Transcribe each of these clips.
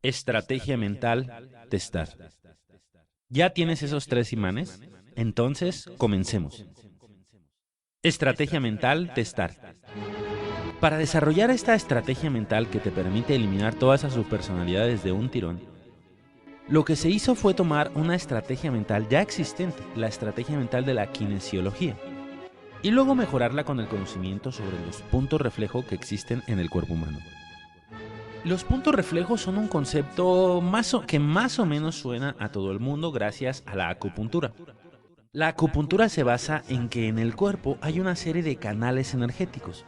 Estrategia mental, testar. ¿Ya tienes esos 3 imanes? Entonces, comencemos. Estrategia mental, testar. Para desarrollar esta estrategia mental que te permite eliminar todas esas subpersonalidades de un tirón, lo que se hizo fue tomar una estrategia mental ya existente, la estrategia mental de la kinesiología, y luego mejorarla con el conocimiento sobre los puntos reflejo que existen en el cuerpo humano. Los puntos reflejos son un concepto que más o menos suena a todo el mundo gracias a la acupuntura. La acupuntura se basa en que en el cuerpo hay una serie de canales energéticos.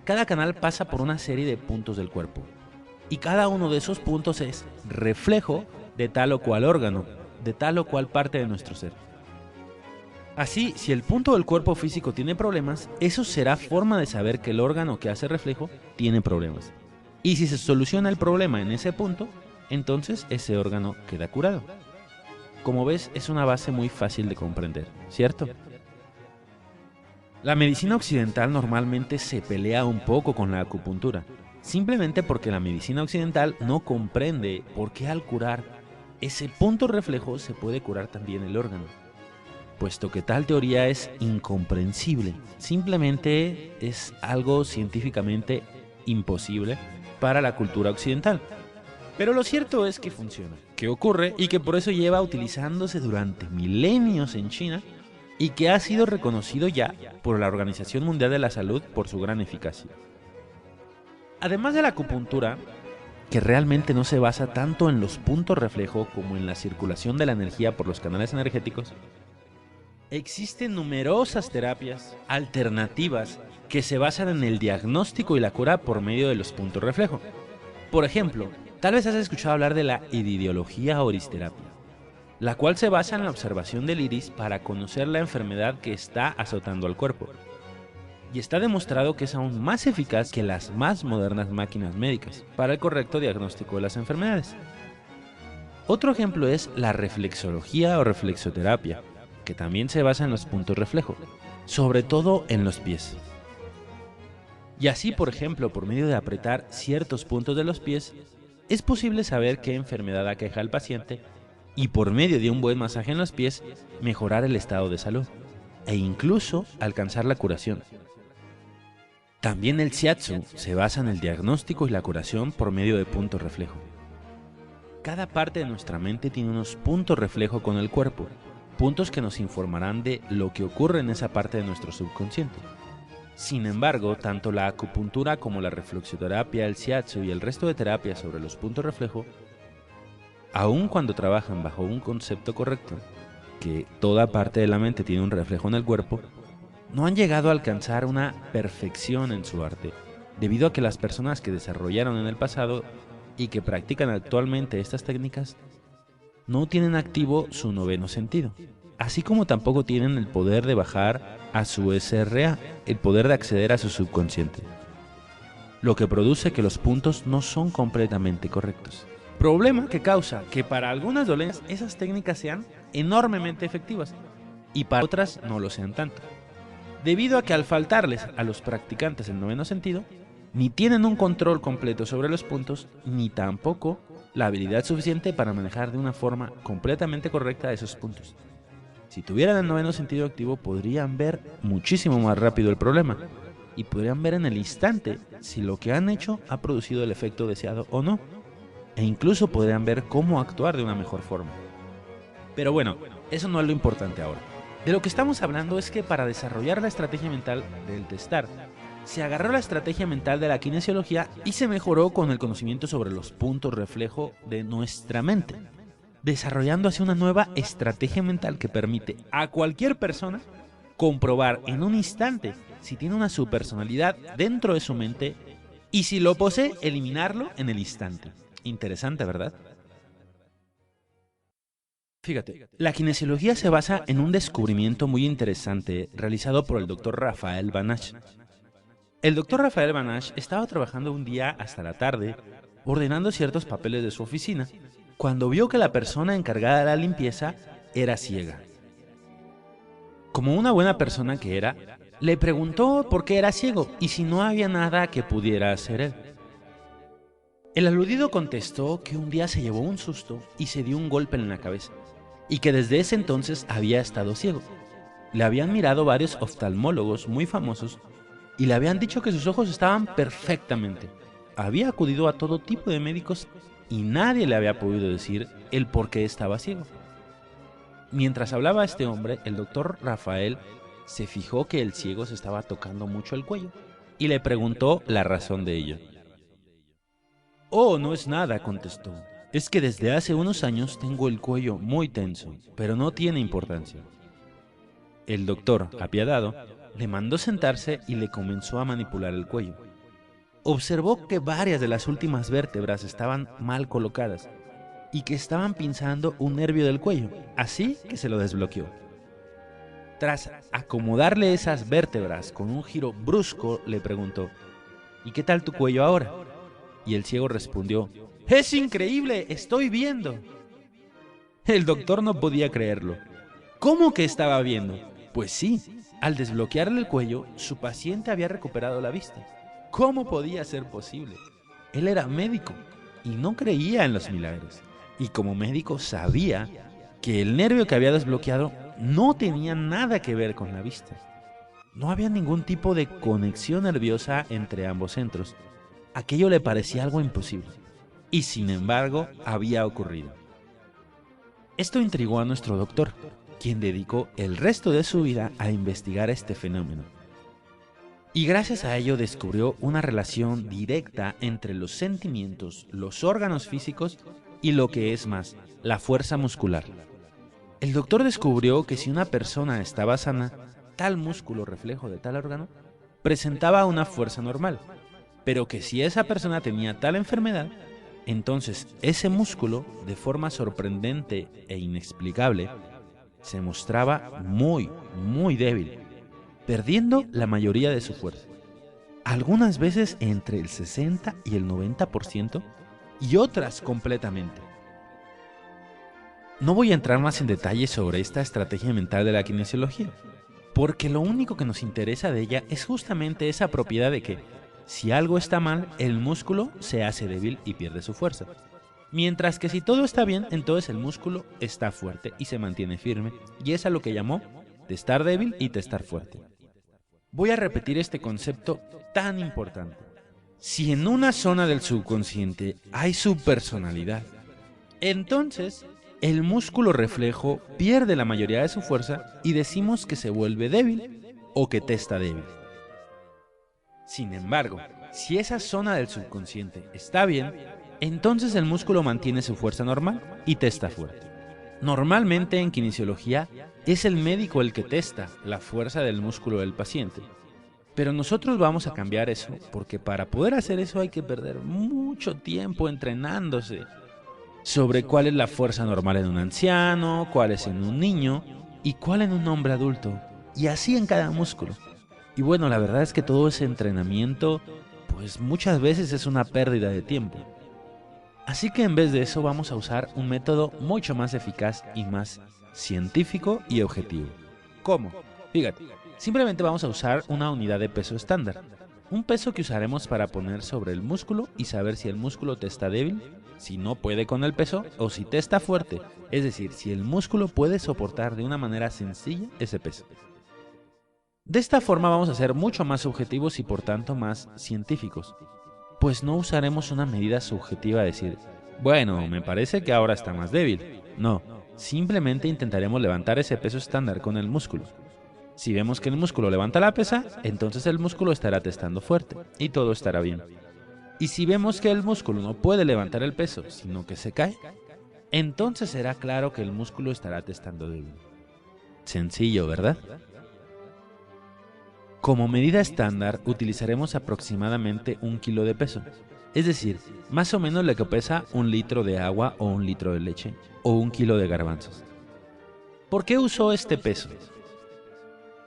Cada canal pasa por una serie de puntos del cuerpo, y cada uno de esos puntos es reflejo de tal o cual órgano, de tal o cual parte de nuestro ser. Así, si el punto del cuerpo físico tiene problemas, eso será forma de saber que el órgano que hace reflejo tiene problemas. Y si se soluciona el problema en ese punto, entonces ese órgano queda curado. Como ves, es una base muy fácil de comprender, ¿cierto? La medicina occidental normalmente se pelea un poco con la acupuntura, simplemente porque la medicina occidental no comprende por qué al curar ese punto reflejo se puede curar también el órgano, puesto que tal teoría es incomprensible, simplemente es algo científicamente imposible para la cultura occidental. Pero lo cierto es que funciona, que ocurre y que por eso lleva utilizándose durante milenios en China y que ha sido reconocido ya por la Organización Mundial de la Salud por su gran eficacia. Además de la acupuntura, que realmente no se basa tanto en los puntos reflejo como en la circulación de la energía por los canales energéticos, existen numerosas terapias alternativas que se basan en el diagnóstico y la cura por medio de los puntos reflejo. Por ejemplo, tal vez has escuchado hablar de la iridiología o iristerapia, la cual se basa en la observación del iris para conocer la enfermedad que está azotando al cuerpo. Y está demostrado que es aún más eficaz que las más modernas máquinas médicas para el correcto diagnóstico de las enfermedades. Otro ejemplo es la reflexología o reflexoterapia, que también se basa en los puntos reflejo, sobre todo en los pies. Y así, por ejemplo, por medio de apretar ciertos puntos de los pies, es posible saber qué enfermedad aqueja al paciente y por medio de un buen masaje en los pies, mejorar el estado de salud e incluso alcanzar la curación. También el shiatsu se basa en el diagnóstico y la curación por medio de puntos reflejo. Cada parte de nuestra mente tiene unos puntos reflejo con el cuerpo, puntos que nos informarán de lo que ocurre en esa parte de nuestro subconsciente. Sin embargo, tanto la acupuntura como la reflexoterapia, el shiatsu y el resto de terapias sobre los puntos reflejo, aun cuando trabajan bajo un concepto correcto, que toda parte de la mente tiene un reflejo en el cuerpo, no han llegado a alcanzar una perfección en su arte, debido a que las personas que desarrollaron en el pasado y que practican actualmente estas técnicas no tienen activo su noveno sentido, así como tampoco tienen el poder de bajar a su SRA, el poder de acceder a su subconsciente, lo que produce que los puntos no son completamente correctos. Problema que causa que para algunas dolencias esas técnicas sean enormemente efectivas y para otras no lo sean tanto, debido a que al faltarles a los practicantes el noveno sentido, ni tienen un control completo sobre los puntos, ni tampoco la habilidad suficiente para manejar de una forma completamente correcta esos puntos. Si tuvieran el noveno sentido activo, podrían ver muchísimo más rápido el problema y podrían ver en el instante si lo que han hecho ha producido el efecto deseado o no, e incluso podrían ver cómo actuar de una mejor forma. Pero bueno, eso no es lo importante ahora. De lo que estamos hablando es que para desarrollar la estrategia mental del testar, se agarró la estrategia mental de la kinesiología y se mejoró con el conocimiento sobre los puntos reflejo de nuestra mente, desarrollando así una nueva estrategia mental que permite a cualquier persona comprobar en un instante si tiene una subpersonalidad dentro de su mente y si lo posee, eliminarlo en el instante. Interesante, ¿verdad? Fíjate, la kinesiología se basa en un descubrimiento muy interesante realizado por el Dr. Rafael Banach. El Dr. Rafael Banach estaba trabajando un día hasta la tarde, ordenando ciertos papeles de su oficina, cuando vio que la persona encargada de la limpieza era ciega. Como una buena persona que era, le preguntó por qué era ciego y si no había nada que pudiera hacer él. El aludido contestó que un día se llevó un susto y se dio un golpe en la cabeza, y que desde ese entonces había estado ciego. Le habían mirado varios oftalmólogos muy famosos y le habían dicho que sus ojos estaban perfectamente. Había acudido a todo tipo de médicos y nadie le había podido decir el por qué estaba ciego. Mientras hablaba este hombre, el doctor Rafael se fijó que el ciego se estaba tocando mucho el cuello y le preguntó la razón de ello. «Oh, no es nada», contestó. «Es que desde hace unos años tengo el cuello muy tenso, pero no tiene importancia». El doctor, apiadado, le mandó sentarse y le comenzó a manipular el cuello. Observó que varias de las últimas vértebras estaban mal colocadas y que estaban pinzando un nervio del cuello, así que se lo desbloqueó. Tras acomodarle esas vértebras con un giro brusco, le preguntó: «¿Y qué tal tu cuello ahora?». Y el ciego respondió: «¡Es increíble! ¡Estoy viendo!». El doctor no podía creerlo. ¿Cómo que estaba viendo? Pues sí, al desbloquearle el cuello, su paciente había recuperado la vista. ¿Cómo podía ser posible? Él era médico y no creía en los milagros. Y como médico sabía que el nervio que había desbloqueado no tenía nada que ver con la vista. No había ningún tipo de conexión nerviosa entre ambos centros. Aquello le parecía algo imposible. Y sin embargo, había ocurrido. Esto intrigó a nuestro doctor, quien dedicó el resto de su vida a investigar este fenómeno. Y gracias a ello descubrió una relación directa entre los sentimientos, los órganos físicos y lo que es más, la fuerza muscular. El doctor descubrió que si una persona estaba sana, tal músculo reflejo de tal órgano presentaba una fuerza normal, pero que si esa persona tenía tal enfermedad, entonces ese músculo, de forma sorprendente e inexplicable, se mostraba muy débil, perdiendo la mayoría de su fuerza. Algunas veces entre el 60 y el 90% y otras completamente. No voy a entrar más en detalle sobre esta estrategia mental de la kinesiología, porque lo único que nos interesa de ella es justamente esa propiedad de que, si algo está mal, el músculo se hace débil y pierde su fuerza. Mientras que si todo está bien, entonces el músculo está fuerte y se mantiene firme, y es a lo que llamó testar débil y testar fuerte. Voy a repetir este concepto tan importante. Si en una zona del subconsciente hay su personalidad, entonces el músculo reflejo pierde la mayoría de su fuerza y decimos que se vuelve débil o que testa débil. Sin embargo, si esa zona del subconsciente está bien, entonces el músculo mantiene su fuerza normal y testa fuerte. Normalmente en kinesiología es el médico el que testa la fuerza del músculo del paciente. Pero nosotros vamos a cambiar eso, porque para poder hacer eso hay que perder mucho tiempo entrenándose sobre cuál es la fuerza normal en un anciano, cuál es en un niño y cuál en un hombre adulto, y así en cada músculo. Y bueno, la verdad es que todo ese entrenamiento, pues muchas veces es una pérdida de tiempo. Así que en vez de eso vamos a usar un método mucho más eficaz y más científico y objetivo. ¿Cómo? Fíjate, simplemente vamos a usar una unidad de peso estándar. Un peso que usaremos para poner sobre el músculo y saber si el músculo te está débil, si no puede con el peso, o si te está fuerte. Es decir, si el músculo puede soportar de una manera sencilla ese peso. De esta forma vamos a ser mucho más objetivos y por tanto más científicos. Pues no usaremos una medida subjetiva de decir, bueno, me parece que ahora está más débil. No, simplemente intentaremos levantar ese peso estándar con el músculo. Si vemos que el músculo levanta la pesa, entonces el músculo estará testando fuerte y todo estará bien. Y si vemos que el músculo no puede levantar el peso, sino que se cae, entonces será claro que el músculo estará testando débil. Sencillo, ¿verdad? Como medida estándar utilizaremos aproximadamente 1 kilo de peso, es decir, más o menos lo que pesa 1 litro de agua o 1 litro de leche o 1 kilo de garbanzos. ¿Por qué usó este peso?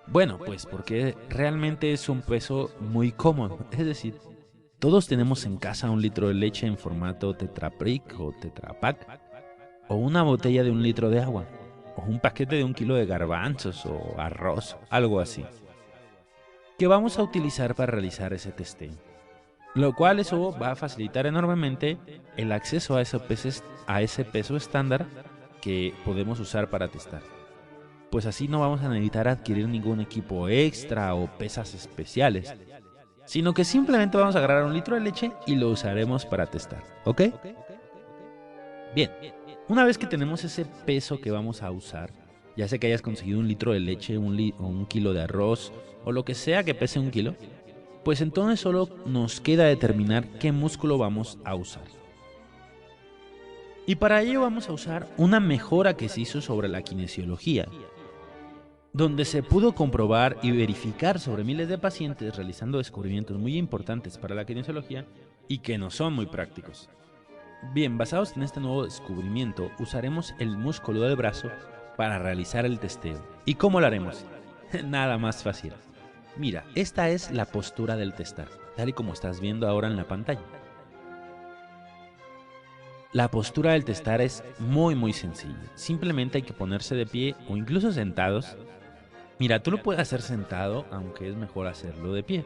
Bueno, pues porque realmente es un peso muy cómodo, es decir, todos tenemos en casa 1 litro de leche en formato Tetra Pak o Tetra Pak, o una botella de 1 litro de agua, o un paquete de 1 kilo de garbanzos o arroz, algo así, que vamos a utilizar para realizar ese testeo. lo cual eso va a facilitar enormemente el acceso a ese peso estándar que podemos usar para testar. Pues así no vamos a necesitar adquirir ningún equipo extra o pesas especiales, sino que simplemente vamos a agarrar un litro de leche y lo usaremos para testar, ¿ok? Bien, una vez que tenemos ese peso que vamos a usar, ya sea que hayas conseguido un litro de leche, o un kilo de arroz, o lo que sea que pese 1 kilo, pues entonces solo nos queda determinar qué músculo vamos a usar. Y para ello vamos a usar una mejora que se hizo sobre la kinesiología, donde se pudo comprobar y verificar sobre miles de pacientes realizando descubrimientos muy importantes para la kinesiología y que no son muy prácticos. Bien, basados en este nuevo descubrimiento, usaremos el músculo del brazo para realizar el testeo. ¿Y cómo lo haremos? Nada más fácil. Mira, esta es la postura del testar, tal y como estás viendo ahora en la pantalla. La postura del testar es muy sencilla. Simplemente hay que ponerse de pie o incluso sentados. Mira, tú lo puedes hacer sentado, aunque es mejor hacerlo de pie.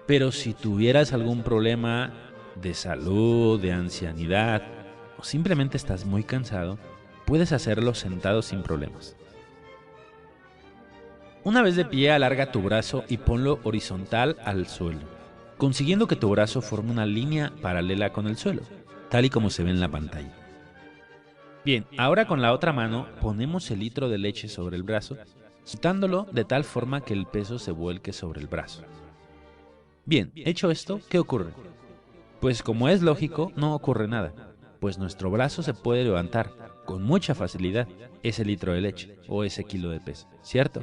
Pero si tuvieras algún problema de salud, de ancianidad, o simplemente estás muy cansado, puedes hacerlo sentado sin problemas. Una vez de pie, alarga tu brazo y ponlo horizontal al suelo, consiguiendo que tu brazo forme una línea paralela con el suelo, tal y como se ve en la pantalla. Bien, ahora con la otra mano ponemos el litro de leche sobre el brazo, soltándolo de tal forma que el peso se vuelque sobre el brazo. Bien, hecho esto, ¿qué ocurre? Pues como es lógico, no ocurre nada, pues nuestro brazo se puede levantar con mucha facilidad ese litro de leche o ese kilo de peso, ¿cierto?